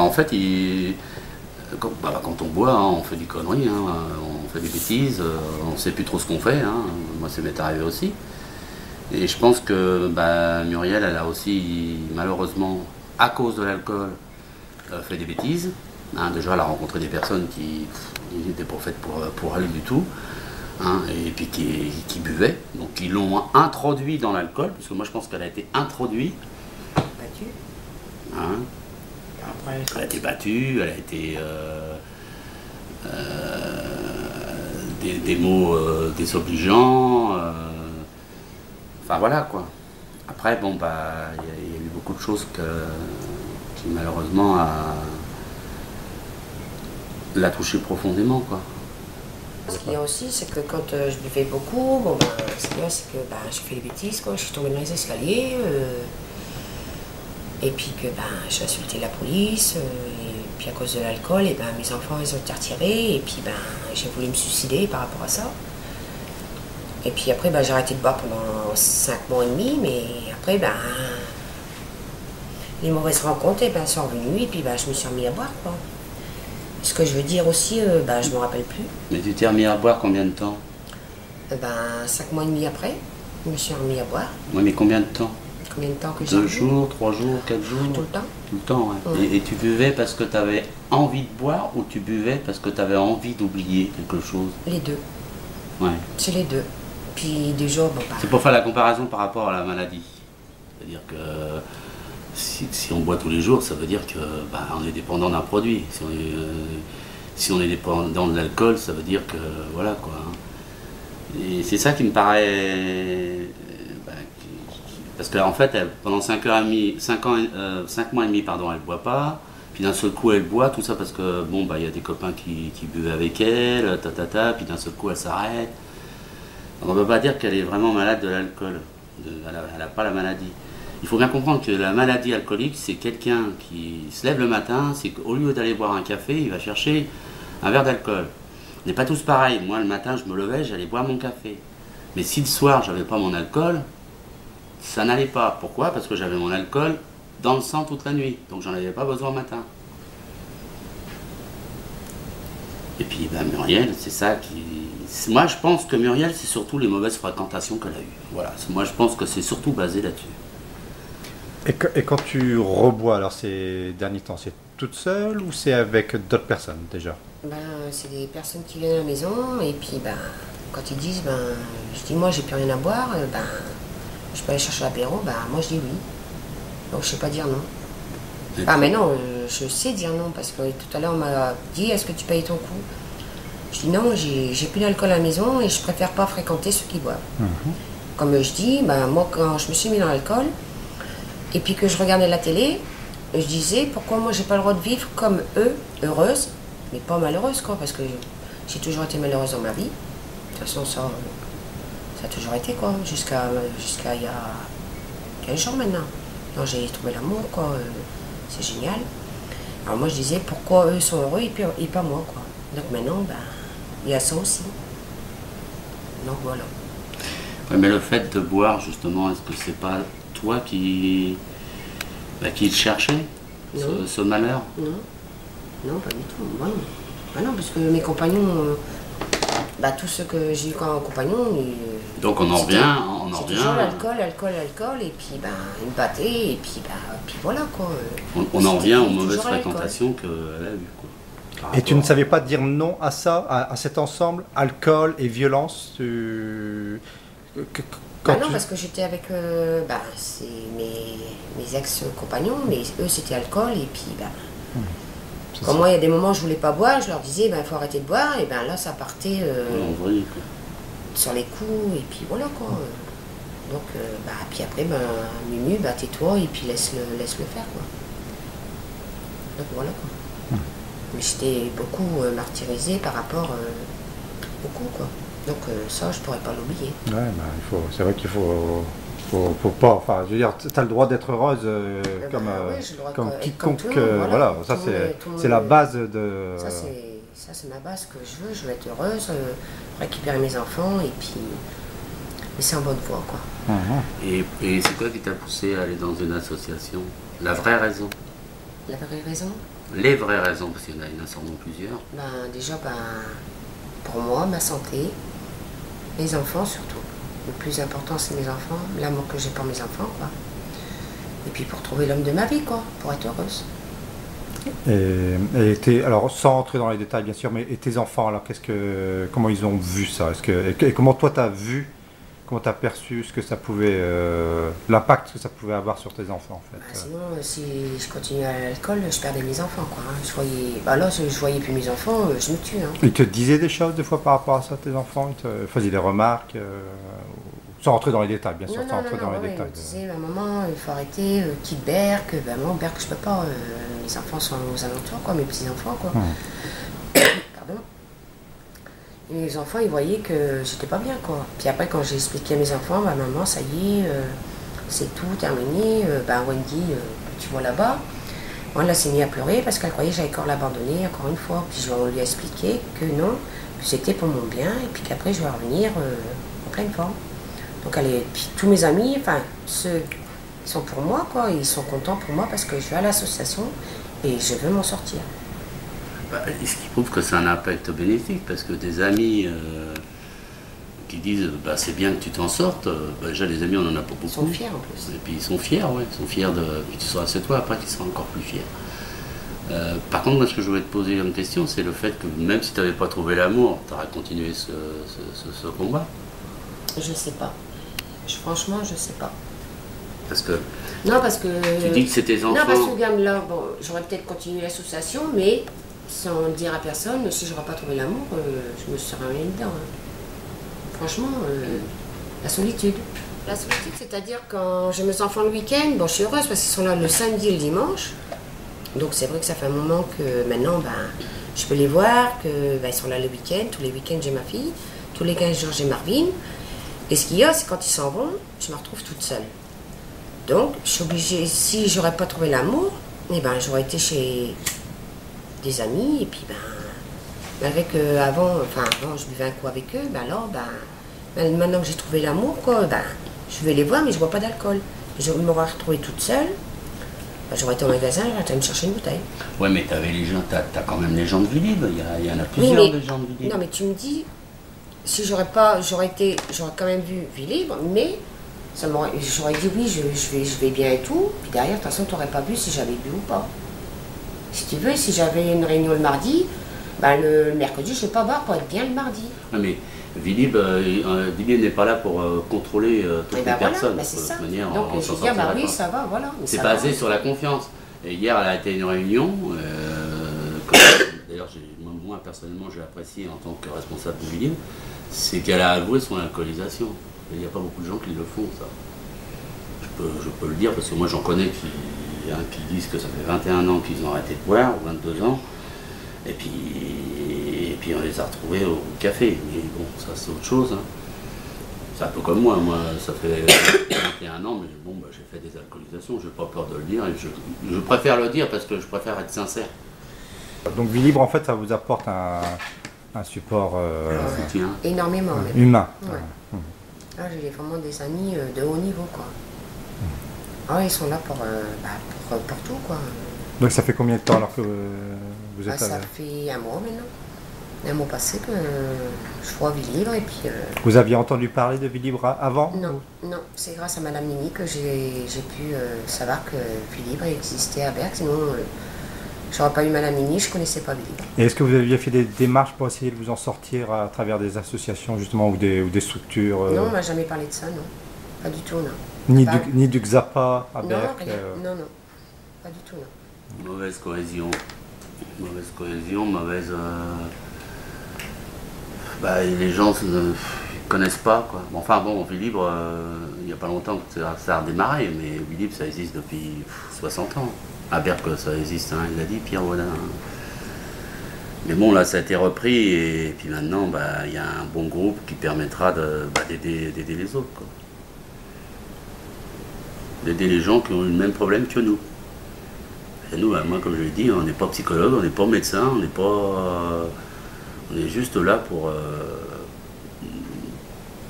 en fait, quand on boit, hein, on fait des conneries, hein, on fait des bêtises, on ne sait plus trop ce qu'on fait. Hein. Moi, ça m'est arrivé aussi. Et je pense que Muriel, elle a aussi, malheureusement, à cause de l'alcool, fait des bêtises. Hein. Déjà, elle a rencontré des personnes qui n'étaient pas faites pour elle du tout. Hein, et puis qui buvaient. Donc, ils l'ont introduit dans l'alcool, parce que moi, je pense qu'elle a été introduite. Battue. Hein. Elle a été battue, elle a été des mots désobligeants, enfin voilà quoi. Après bon il y a eu beaucoup de choses qui malheureusement l'a touché profondément quoi. Ce qu'il y a aussi, c'est que quand je buvais beaucoup, ce qu'il y a, c'est que j'ai fait des bêtises, quoi. Je suis tombée dans les escaliers. Et puis que j'ai insulté la police, et puis à cause de l'alcool, et mes enfants ils ont été retirés, et puis j'ai voulu me suicider par rapport à ça. Et puis après j'ai arrêté de boire pendant 5 mois et demi, mais après les mauvaises rencontres sont revenues, et puis je me suis remis à boire quoi. Ce que je veux dire aussi, je me rappelle plus. Mais tu t'es remis à boire combien de temps? 5 mois et demi après, je me suis remis à boire. Oui, mais combien de temps? Combien de temps que j'ai 2 jours, 3 jours, 4 jours? Tout le temps. Tout le temps, ouais. Ouais. Et tu buvais parce que tu avais envie de boire ou tu buvais parce que tu avais envie d'oublier quelque chose? Les deux. Ouais. C'est les deux. Puis des jours, C'est pour faire la comparaison par rapport à la maladie. C'est-à-dire que si on boit tous les jours, ça veut dire que on est dépendant d'un produit. Si on est dépendant de l'alcool, ça veut dire que voilà quoi. Et c'est ça qui me paraît. Parce qu'en fait, pendant 5 mois et demi, pardon, elle ne boit pas. Puis d'un seul coup, elle boit, tout ça parce que, y a des copains qui buvaient avec elle, puis d'un seul coup, elle s'arrête. Donc on ne peut pas dire qu'elle est vraiment malade de l'alcool. Elle n'a pas la maladie. Il faut bien comprendre que la maladie alcoolique, c'est quelqu'un qui se lève le matin, c'est qu'au lieu d'aller boire un café, il va chercher un verre d'alcool. On n'est pas tous pareils. Moi, le matin, je me levais, j'allais boire mon café. Mais si le soir, je n'avais pas mon alcool, ça n'allait pas. Pourquoi? Parce que j'avais mon alcool dans le sang toute la nuit. Donc j'en avais pas besoin le matin. Et puis Muriel, c'est ça qui... Moi je pense que Muriel, c'est surtout les mauvaises fréquentations qu'elle a eues. Voilà. Moi je pense que c'est surtout basé là-dessus. Et quand tu rebois, alors ces derniers temps, c'est toute seule ou c'est avec d'autres personnes déjà? C'est des personnes qui viennent à la maison et puis quand ils disent, je dis moi j'ai plus rien à boire, je peux aller chercher l'apéro, moi je dis oui. Donc je sais pas dire non. Mais non, je sais dire non parce que tout à l'heure on m'a dit est-ce que tu payes ton coup? Je dis non, j'ai plus d'alcool à la maison et je préfère pas fréquenter ceux qui boivent. Comme je dis, moi quand je me suis mis dans l'alcool et puis que je regardais la télé, je disais pourquoi moi j'ai pas le droit de vivre comme eux, heureuse, mais pas malheureuse quoi, parce que j'ai toujours été malheureuse dans ma vie. De toute façon ça a toujours été quoi, jusqu'à il y a 15 jours maintenant. Donc j'ai trouvé l'amour quoi, c'est génial. Alors moi je disais pourquoi eux sont heureux et pas moi quoi. Donc maintenant il y a ça aussi. Donc voilà. Ouais, mais le fait de boire justement, est-ce que c'est pas toi qui le cherchais, ce malheur? Non, pas du tout. Moi, non. Non, parce que mes compagnons, tous ceux que j'ai eu comme compagnons. Donc on en revient. C'est toujours l'alcool, et puis ils me battaient, et puis voilà quoi. On en revient aux mauvaises fréquentations qu'elle a eues quoi. Et tu ne savais pas dire non à ça, à cet ensemble, alcool et violence non, parce que j'étais avec c'est mes ex-compagnons, mais eux c'était alcool, et puis comme moi il y a des moments où je voulais pas boire, je leur disais il faut arrêter de boire, et là ça partait sur les coups, et puis voilà quoi. Donc puis après Mumu, tais-toi et puis laisse-le faire quoi. Donc voilà quoi. Mais j'étais beaucoup martyrisée par rapport beaucoup quoi. Donc ça je pourrais pas l'oublier. Ouais, c'est vrai qu'il faut pas, enfin je veux dire, tu as le droit d'être heureuse comme quiconque, voilà, ça c'est la base de... Ça c'est ma base que je veux être heureuse, récupérer mes enfants et puis... Mais c'est en bonne voie quoi. Et c'est quoi qui t'a poussé à aller dans une association? La vraie raison? La vraie raison? Les vraies raisons, parce qu'il y en a sûrement plusieurs. Ben, déjà, pour moi, ma santé, mes enfants surtout. Le plus important, c'est mes enfants, l'amour que j'ai pour mes enfants, quoi. Et puis pour trouver l'homme de ma vie, quoi, pour être heureuse. Alors, sans entrer dans les détails, bien sûr, mais et tes enfants, alors, comment ils ont vu ça? Et comment toi, tu as vu, comment tu as perçu ce que ça pouvait, l'impact que ça pouvait avoir sur tes enfants, en fait? Sinon, si je continuais à l'alcool, je perdais mes enfants, quoi. Je voyais, là, je voyais plus mes enfants, je me tue. Hein. Ils te disaient des choses, des fois, par rapport à ça, tes enfants? Ils te faisaient des remarques sans rentrer dans les détails, bien sûr, sans rentrer dans les détails. Ils me disaient, maman, il faut arrêter, quitte Berck, maman, Berck, je peux pas, mes enfants sont aux alentours, quoi, mes petits-enfants, quoi. Pardon. Et les enfants, ils voyaient que j'étais pas bien, quoi. Puis après, quand j'ai expliqué à mes enfants, maman, ça y est, c'est tout, terminé, Wendy, tu vois là-bas. Moi, elle s'est mise à pleurer parce qu'elle croyait que j'allais encore l'abandonner, encore une fois. Puis je lui ai expliqué que non, que c'était pour mon bien, et puis qu'après, je vais revenir en pleine forme. Donc, puis tous mes amis, enfin, ceux qui sont pour moi, quoi, ils sont contents pour moi parce que je vais à l'association et je veux m'en sortir. Ce qui prouve que c'est un impact bénéfique, parce que des amis qui disent c'est bien que tu t'en sortes, déjà les amis on en a pas beaucoup. Ils sont fiers en plus. Et puis ils sont fiers, ouais, ils sont fiers que tu sois assez toi, après qu'ils seront encore plus fiers. Par contre, moi ce que je voulais te poser comme question, c'est le fait que même si tu n'avais pas trouvé l'amour, tu aurais continué ce combat. Je sais pas. Franchement, je sais pas. Parce que. Non, parce que. Tu dis que c'est tes enfants. Non, parce que gamme-là, j'aurais peut-être continué l'association, mais sans le dire à personne, si j'aurais pas trouvé l'amour, je me serais rien dedans. Hein. Franchement, la solitude. La solitude, c'est-à-dire quand j'ai mes enfants le week-end, je suis heureuse parce qu'ils sont là le samedi et le dimanche. Donc c'est vrai que ça fait un moment que maintenant, je peux les voir, qu'ils sont là le week-end. Tous les week-ends, j'ai ma fille. Tous les 15 jours, j'ai Marvin. Et ce qu'il y a, c'est quand ils s'en vont, je me retrouve toute seule. Donc, je suis obligée, si j'aurais pas trouvé l'amour, j'aurais été chez des amis, et puis malgré qu'avant, je buvais un coup avec eux, maintenant que j'ai trouvé l'amour, je vais les voir, mais je bois pas d'alcool. Je m'aurais retrouvée toute seule, j'aurais été au magasin, j'aurais été me chercher une bouteille. Ouais, mais t'avais les gens, t'as quand même les gens de Villib, il y en a plusieurs de gens de Villib. Non, mais tu me dis, si j'aurais quand même vu Vie Libre, mais j'aurais dit oui, je vais bien et tout. Puis derrière, de toute façon, tu n'aurais pas vu si j'avais bu ou pas. Si tu veux, si j'avais une réunion le mardi, le mercredi, je ne vais pas boire pour être bien le mardi. Ah, mais Villib n'est pas là pour contrôler toutes les personnes. C'est ça. Manière, donc je vais dire, oui, ça va, voilà. C'est basé sur la confiance. Et hier, elle a été à une réunion. D'ailleurs, moi personnellement, j'ai apprécié en tant que responsable de Villib, c'est qu'elle a avoué son alcoolisation. Il n'y a pas beaucoup de gens qui le font, ça. Je peux le dire parce que moi j'en connais qui disent que ça fait 21 ans qu'ils ont arrêté de boire, ou 22 ans, et puis on les a retrouvés au café. Mais bon, ça c'est autre chose. Hein. C'est un peu comme moi, ça fait 21 ans, mais j'ai fait des alcoolisations, je n'ai pas peur de le dire, et je préfère le dire parce que je préfère être sincère. Donc Vie Libre, en fait, ça vous apporte un support énormément même. Humain. Ouais. J'ai vraiment des amis de haut niveau, quoi. Ils sont là pour tout, quoi. Donc ça fait combien de temps alors que vous êtes Ça fait un mois maintenant. Un mois passé que je vois Vie Libre et puis... Vous aviez entendu parler de Vie Libre avant? Non, c'est grâce à Madame Nini que j'ai pu savoir que Vie Libre existait à Berck, sinon j'aurais pas eu Madame Nini, je connaissais pas Vie Libre. Et est-ce que vous aviez fait des démarches pour essayer de vous en sortir à travers des associations justement ou des structures Non, on m'a jamais parlé de ça, non. Pas du tout, non. Ni du XAPA à Berck? Non, pas du tout, non. Mauvaise cohésion, les gens ne connaissent pas, quoi. Vie Libre, il n'y a pas longtemps que ça a redémarré, mais Vie Libre ça existe depuis 60 ans. À Berck ça existe, hein, il l'a dit, Pierre Waudin. Mais bon, là ça a été repris et puis maintenant il y a un bon groupe qui permettra d'aider les autres, quoi. D'aider les gens qui ont le même problème que nous. Et nous, moi comme je l'ai dit, on n'est pas psychologue, on n'est pas médecin, on est juste là pour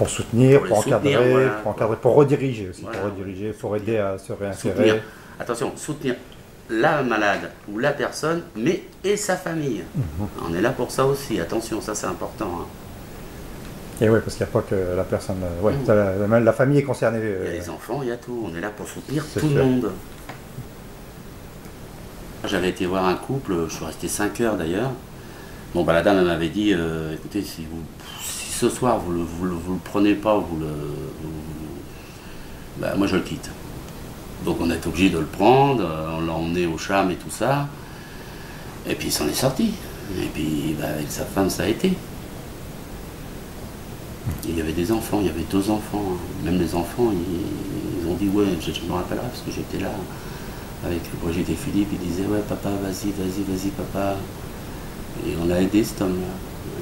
soutenir, pour encadrer, pour rediriger aussi, pour aider à se réinsérer. Attention, soutenir la malade ou la personne, mais et sa famille. On est là pour ça aussi, attention, ça c'est important. Hein. Et oui, parce qu'il n'y a pas que la personne. Ouais, la famille est concernée. Il y a les enfants, il y a tout. On est là pour soutenir C'est tout sûr. le monde. J'avais été voir un couple, je suis resté 5 heures d'ailleurs. Bon, bah, la dame elle m'avait dit écoutez, si ce soir vous le prenez pas, bah, moi je le quitte. Donc on est obligé de le prendre, on l'a emmené au charme et tout ça. Et puis il s'en est sorti. Et puis bah, avec sa femme, ça a été. Et il y avait des enfants, il y avait 2 enfants. Hein. Même les enfants, ils ont dit ouais, je me rappellerai parce que j'étais là avec Brigitte et Philippe, ils disaient ouais papa, vas-y papa. Et on l'a aidé cet homme-là.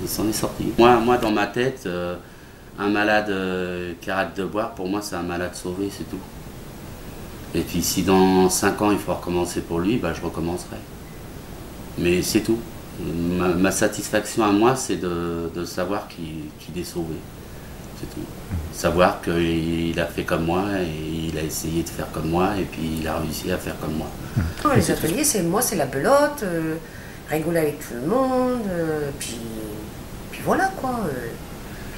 Il s'en est sorti. Moi dans ma tête, un malade qui arrête de boire, pour moi c'est un malade sauvé, c'est tout. Et puis si dans 5 ans il faut recommencer pour lui, bah, je recommencerai. Mais c'est tout. Ma satisfaction à moi, c'est de savoir qu'il est sauvé. C'est tout. Savoir qu'il a fait comme moi et il a essayé de faire comme moi et puis il a réussi à faire comme moi. Les ateliers, c'est la belote, rigoler avec tout le monde, puis voilà quoi,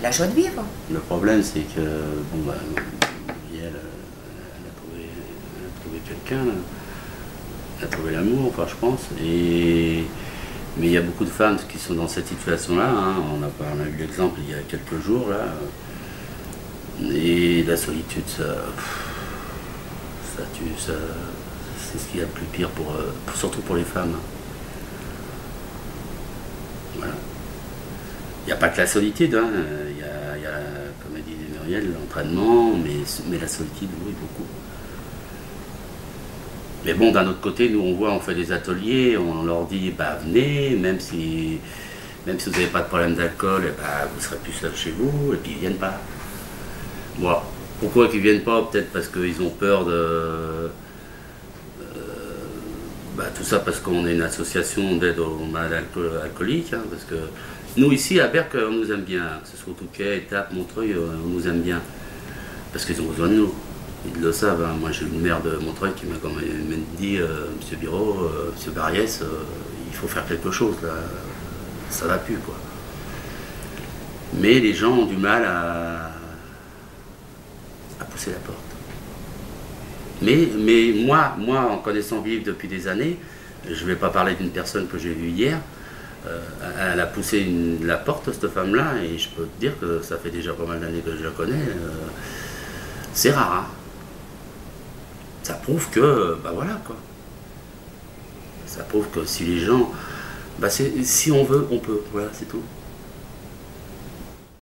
la joie de vivre. Le problème, c'est que bon, bah, elle a trouvé quelqu'un, elle a trouvé l'amour, enfin je pense. Mais il y a beaucoup de femmes qui sont dans cette situation-là. Hein. On a eu l'exemple il y a quelques jours là. Et la solitude, ça tue, c'est ce qu'il y a de plus pire surtout pour les femmes. Voilà. Il n'y a pas que la solitude, hein. Il y a, comme a dit Muriel, l'entraînement, mais la solitude, oui, beaucoup. Mais bon, d'un autre côté, nous on fait des ateliers, on leur dit bah venez, même si vous n'avez pas de problème d'alcool, bah, vous serez plus seul chez vous, et puis ils ne viennent pas. Bon, pourquoi qu'ils ne viennent pas? Peut-être parce qu'ils ont peur de... tout ça parce qu'on est une association d'aide aux malades alcooliques, hein, parce que nous ici à Berck, on nous aime bien, que ce soit au Touquet, Étape, Montreuil, on nous aime bien, parce qu'ils ont besoin de nous. Ils le savent, hein. Moi j'ai une maire de Montreuil qui m'a quand même dit Monsieur Biro, Monsieur Barriès, il faut faire quelque chose là, ça va plus quoi. Mais les gens ont du mal à pousser la porte. Mais moi, en connaissant vivre depuis des années, je ne vais pas parler d'une personne que j'ai vue hier, elle a poussé la porte, cette femme-là, et je peux te dire que ça fait déjà pas mal d'années que je la connais. C'est rare, hein. Ça prouve que, bah voilà quoi. Ça prouve que si les gens, bah si on veut, on peut, voilà, c'est tout.